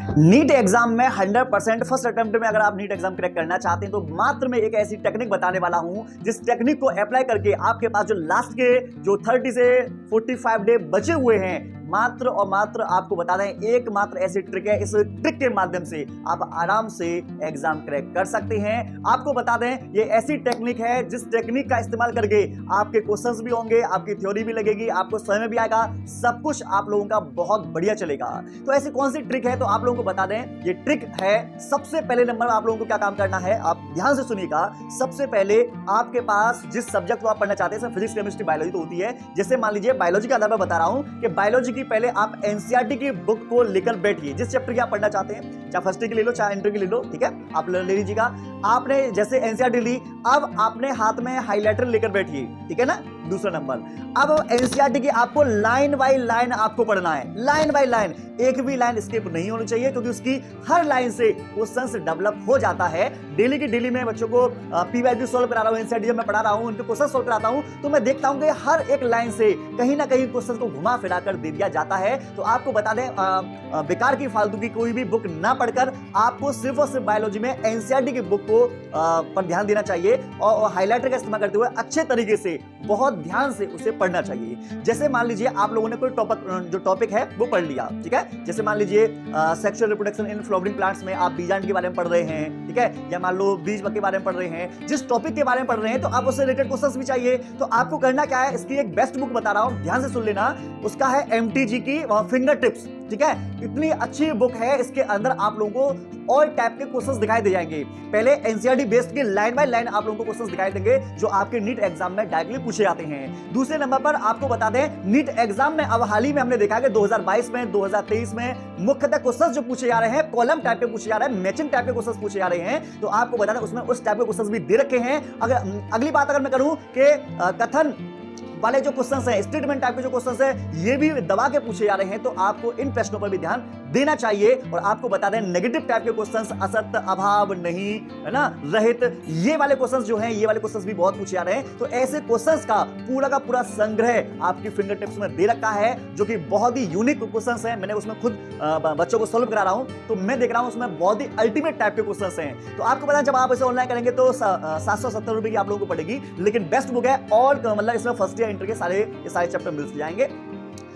NEET exam में 100% first attempt में अगर आप नीट एग्जाम क्रैक करना चाहते हैं तो मात्र मैं एक ऐसी टेक्निक बताने वाला हूं जिस टेक्निक को अप्लाई करके आपके पास जो लास्ट के जो 30 से 45 डे बचे हुए हैं, मात्र और मात्र आपको बता दें एक मात्र ऐसी ट्रिक है। इस ट्रिक के माध्यम से आप आराम से एग्जाम क्रैक कर सकते हैं। आपको बता दें ये ऐसी टेक्निक है जिस टेक्निक का इस्तेमाल करके आपके क्वेश्चंस भी होंगे, आपकी थ्योरी भी लगेगी, आपको समझ में भी आएगा, सब कुछ आप लोगों का बहुत बढ़िया चलेगा। तो ऐसी कौन सी ट्रिक है तो आप लोगों को बता दें ये ट्रिक है। सबसे पहले नंबर आप लोगों को क्या काम करना है, आप ध्यान से सुनिएगा। सबसे पहले आपके पास जिस सब्जेक्ट को आप पढ़ना चाहते हैं, फिजिक्स केमिस्ट्री बायोलॉजी तो होती है। जैसे मान लीजिए बायोलॉजी का आधार पर बता रहा हूं कि बायोलॉजी की पहले आप एनसीईआरटी की बुक को लेकर बैठिए। जिस चैप्टर की आप पढ़ना चाहते हैं, चाहे फर्स्ट की ले लो चाहे इंटर की ले लो, ठीक है, आप ले लीजिएगा। आपने जैसे एनसीईआरटी ली, अब आपने हाथ में हाइलाइटर लेकर बैठिए, ठीक है ना। दूसरा नंबर, अब एनसीईआरटी की आपको लाइन बाय लाइन आपको पढ़ना है, लाइन बाय लाइन, एक भी लाइन स्किप नहीं होनी चाहिए क्योंकि उसकी हर लाइन से क्वेश्चंस डेवलप हो जाता है। डेली की डेली में बच्चों को पीवाईक्यू सॉल्व करा रहा हूं, एनसीईआरटी जब मैं पढ़ा रहा हूं, उनके क्वेश्चन सॉल्व कराता हूं तो मैं देखता हूं कि हर एक लाइन से कहीं ना कहीं क्वेश्चन को घुमा फिरा कर दे दिया जाता है। तो आपको बता दें बेकार की फालतू की कोई भी बुक ना पढ़कर आपको सिर्फ और सिर्फ बायोलॉजी में एनसीईआरटी की बुक को पर ध्यान देना चाहिए और हाइलाइटर का इस्तेमाल करते हुए अच्छे तरीके से बहुत ध्यान से उसे पढ़ना चाहिए। जैसे मान लीजिए आप लोगों ने कोई जो टॉपिक है वो पढ़ लिया, ठीक है। जैसे मान लीजिए sexual reproduction in flowering plants में आप बीजांड के बारे में पढ़ रहे हैं, ठीक है, या मान लो बीज के बारे में पढ़ रहे हैं। जिस टॉपिक के बारे में पढ़ रहे हैं तो आप उससे रिलेटेड क्वेश्चंस भी चाहिए। तो आपको करना क्या है, इसकी एक बेस्ट बुक बता रहा हूं, ध्यान से सुन लेना। उसका है एमटीजी की फिंगर टिप्स, ठीक है। इतनी अच्छी बुक है, इसके अंदर आप लोगों को ऑल टाइप के क्वेश्चंस दिखाई दे जाएंगे। पहले एनसीईआरटी बेस्ड के लाइन बाय लाइन आप लोगों को क्वेश्चंस दिखाई देंगे जो आपके नीट एग्जाम में डायरेक्टली पूछे जाते हैं। दूसरे नंबर पर आपको बता दें नीट एग्जाम में अब हाल ही में हमने देखा कि 2022 में 2023 में मुख्यतः क्वेश्चंस जो पूछे जा रहे हैं कॉलम टाइप के पूछे जा रहे हैं, मैचिंग टाइप के क्वेश्चंस पूछे जा रहे हैं। तो आपको बता दें उसमें उस टाइप के क्वेश्चंस भी दे रखे हैं। अगर अगली बात अगर मैं करूं कि कथन वाले जो क्वेश्चंस हैं, स्टेटमेंट टाइप के जो क्वेश्चंस हैं, ये भी दबा के पूछे जा रहे हैं, तो आपको इन प्रश्नों पर भी ध्यान देना चाहिए। और आपको बता दें नेगेटिव टाइप के क्वेश्चंस, असत, अभाव, नहीं, है ना, रहित, ये वाले क्वेश्चंस जो हैं, ये वाले क्वेश्चंस भी बहुत पूछे जा रहे हैं। तो ऐसे क्वेश्चंस का पूरा संग्रह आपकी फिंगर टिप्स में दे रखा है जो कि बहुत ही यूनिक क्वेश्चंस हैं। मैंने उसमें खुद बच्चों को सॉल्व करा रहा हूं तो मैं देख रहा हूं उसमें बहुत ही अल्टीमेट टाइप के क्वेश्चंस हैं। तो आपको पता है जब आप इसे ऑनलाइन करेंगे तो 770 रुपए की आप लोगों को पड़ेगी, लेकिन बेस्ट बुक है। और मतलब इसमें फर्स्ट ईयर इंटर के सारे चैप्टर मिल जाएंगे।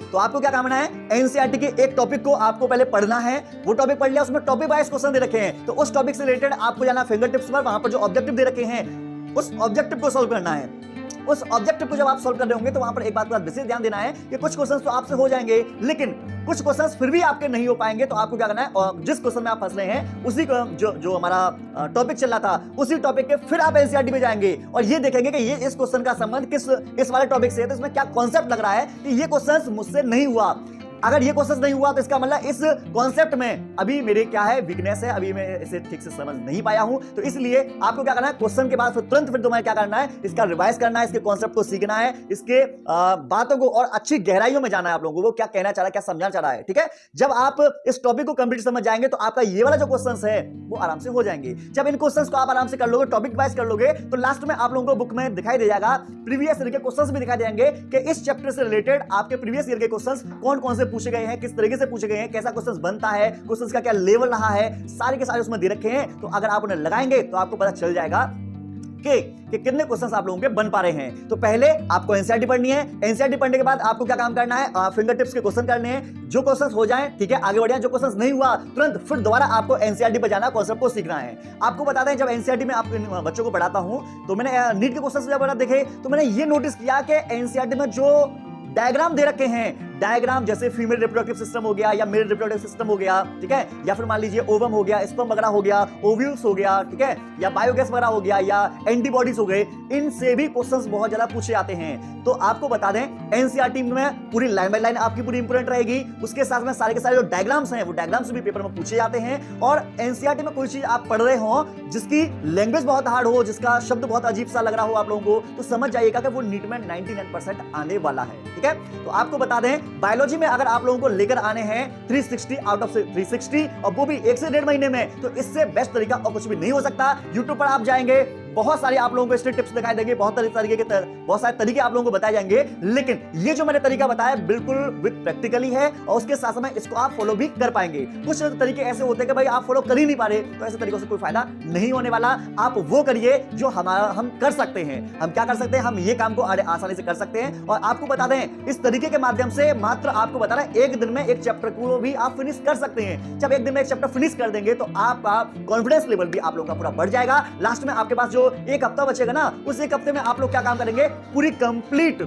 तो आपको क्या करना है, एनसीईआरटी के एक टॉपिक को आपको पहले पढ़ना है। वो टॉपिक पढ़ लिया, उसमें टॉपिक वाइज क्वेश्चन दे रखे हैं, तो उस टॉपिक से रिलेटेड आपको जाना फिंगर टिप्स पर, वहां पर जो ऑब्जेक्टिव दे रखे हैं उस ऑब्जेक्टिव को सॉल्व करना है। उस ऑब्जेक्टिव को जब आप सॉल्व कर रहे होंगे तो वहां पर एक बात का विशेष ध्यान देना है कि कुछ क्वेश्चंस तो आपसे हो जाएंगे लेकिन कुछ क्वेश्चंस फिर भी आपके नहीं हो पाएंगे। तो आपको क्या करना है, और जिस क्वेश्चन में आप फंस रहे हैं उसी को जो हमारा टॉपिक चल रहा था उसी टॉपिक के फिर आप एनसीईआरटी में जाएंगे और ये देखेंगे कि ये इस क्वेश्चन का संबंध इस वाले टॉपिक से है, तो इसमें क्या कॉन्सेप्ट लग रहा है कि ये क्वेश्चन मुझसे नहीं हुआ। अगर ये क्वेश्चन नहीं हुआ तो इसका मतलब इस कॉन्सेप्ट में अभी मेरे क्या है, वीकनेस है, अभी मैं इसे ठीक से समझ नहीं पाया हूं। तो इसलिए आपको क्या करना है, क्वेश्चन के बाद तुरंत फिर तुम्हें क्या करना है, इसका रिवाइज करना है, इसके कॉन्सेप्ट को सीखना है, इसके बातों को और अच्छी गहराइयों में जाना है आप लोगों को, वो क्या कहना चाह रहा है, क्या समझाना चाह रहा है, ठीक है। जब आप इस टॉपिक को कंप्लीट समझ जाएंगे तो आपका ये वाला जो क्वेश्चन है वो आराम से हो जाएंगे। जब इन क्वेश्चन को आप आराम से कर लोगे, टॉपिक वाइज कर लोगे, तो लास्ट में आप लोगों को बुक में दिखाई दे जाएगा, प्रीवियस ईयर के क्वेश्चंस भी दिखाई देंगे कि इस चैप्टर से रिलेटेड आपके प्रीवियस ईयर के क्वेश्चंस कौन कौन से पूछे गए हैं, किस से पूछे गए हैं, कैसा क्वेश्चंस बनता है, क्वेश्चंस का क्या लेवल रहा है, सारे के सारे उसमें दे रखे हैं। तो अगर आप उन्हें लगाएंगे तो आपको पता चल जाएगा कि कितने क्वेश्चंस आप लोगों के बन पा रहे हैं। तो पहले आपको एनसीईआरटी पढ़नी है, एनसीईआरटी पढ़ने के बाद आपको क्या काम करना है, फिंगर टिप्स के क्वेश्चन करने हैं। जो क्वेश्चंस हो जाएं, ठीक है, आगे बढ़िया। जो क्वेश्चंस नहीं हुआ तुरंत फिर दोबारा आपको एनसीईआरटी पर जाना, कॉन्सेप्ट को सीखना है। आपको बता दें जब एनसीईआरटी में आप बच्चों को पढ़ाता हूं तो मैंने नीट के क्वेश्चंस जब देखे तो मैंने ये नोटिस किया कि एनसीईआरटी में जो डायग्राम दे रखे हैं, डायग्राम जैसे फीमेल रिप्रोडक्टिव सिस्टम हो गया या मेल रिप्रोडक्टिव सिस्टम हो गया, ठीक है, या फिर मान लीजिए ओवम हो गया, स्पर्म वगैरह हो गया, ओव्यूल्स हो गया, ठीक है, या बायोगैस वगैरह हो गया, या एंटीबॉडीज हो गए, इनसे भी क्वेश्चंस बहुत ज्यादा पूछे जाते हैं। तो आपको बता दें एनसीईआरटी में पूरी लाइन बाय लाइन आपकी पूरी इंपोर्टेंट रहेगी, उसके साथ में सारे के सारे जो डायग्राम्स हैं वो डायग्राम्स भी पेपर में पूछे जाते हैं। और एनसीईआरटी में कोई चीज आप पढ़ रहे हो जिसकी लैंग्वेज बहुत हार्ड हो, जिसका शब्द बहुत अजीब सा लग रहा हो आप लोगों को, तो समझ जाइएगा कि वो नीट में 99% आने वाला है, ठीक है। तो आपको बता दें बायोलॉजी में अगर आप लोगों को लेकर आने हैं 360 आउट ऑफ 360 और वो भी 1 से 1.5 महीने में, तो इससे बेस्ट तरीका और कुछ भी नहीं हो सकता। यूट्यूब पर आप जाएंगे, बहुत सारे आप लोगों को इसके टिप्स दिखाई देंगे, बहुत सारे तरीके आप लोगों को बताए जाएंगे, लेकिन ये जो मैंने तरीका बताया बिल्कुल विद प्रैक्टिकली है और उसके साथ साथ इसको आप फॉलो भी कर पाएंगे। कुछ तरीके ऐसे होते हैं कि भाई आप फॉलो कर ही नहीं पा रहे, तो ऐसे तरीकों से कोई फायदा नहीं होने वाला। आप वो करिए जो हम कर सकते हैं। हम क्या कर सकते हैं, हम ये काम को आसानी से कर सकते हैं। और आपको बता दें, इस तरीके के माध्यम से मात्र आपको बता रहा है एक दिन में एक चैप्टर को भी आप फिनिश कर सकते हैं। जब एक दिन में एक चैप्टर फिनिश कर देंगे तो आपका कॉन्फिडेंस लेवल भी आप लोगों का पूरा बढ़ जाएगा। लास्ट में आपके पास जो एक हफ्ता बचेगा ना, उस एक हफ्ते में आप लोग क्या काम करेंगे, पूरी कंप्लीट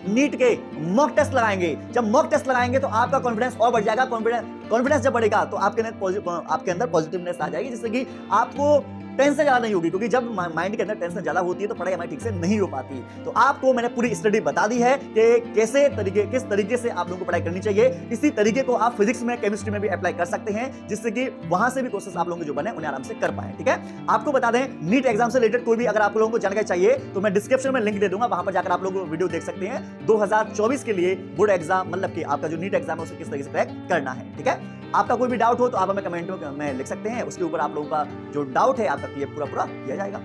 नीट के मॉक टेस्ट लगाएंगे। जब मॉक टेस्ट लगाएंगे तो आपका कॉन्फिडेंस और बढ़ जाएगा। कॉन्फिडेंस जब बढ़ेगा तो आपके अंदर पॉजिटिवनेस आ जाएगी, जिससे कि आपको टेंशन ज्यादा नहीं होगी, क्योंकि जब माइंड के अंदर टेंशन ज्यादा होती है तो पढ़ाई हमारी ठीक से नहीं हो पाती। तो आपको मैंने पूरी स्टडी बता दी है कि किस तरीके से आप लोगों को पढ़ाई करनी चाहिए। इसी तरीके को आप फिजिक्स में, केमिस्ट्री में भी अप्लाई कर सकते हैं, जिससे कि वहां से भी क्वेश्चंस आप लोगों के जो बने उन्हें आराम से कर पाए। ठीक है, आपको बता दें, नीट एग्जाम से रिलेटेड कोई भी अगर आप लोगों को जानकारी चाहिए तो मैं डिस्क्रिप्शन में लिंक दे दूंगा, वहां पर जाकर आप लोग वीडियो देख सकते हैं। 2024 के लिए बोर्ड एग्जाम, मतलब कि आपका जो नीट एग्जाम है उसे किस तरीके से क्रैक करना है। ठीक है, आपका कोई भी डाउट हो तो आप हमें कमेंट में लिख सकते हैं, उसके ऊपर आप लोगों का जो डाउट है आपका पूरा किया जाएगा।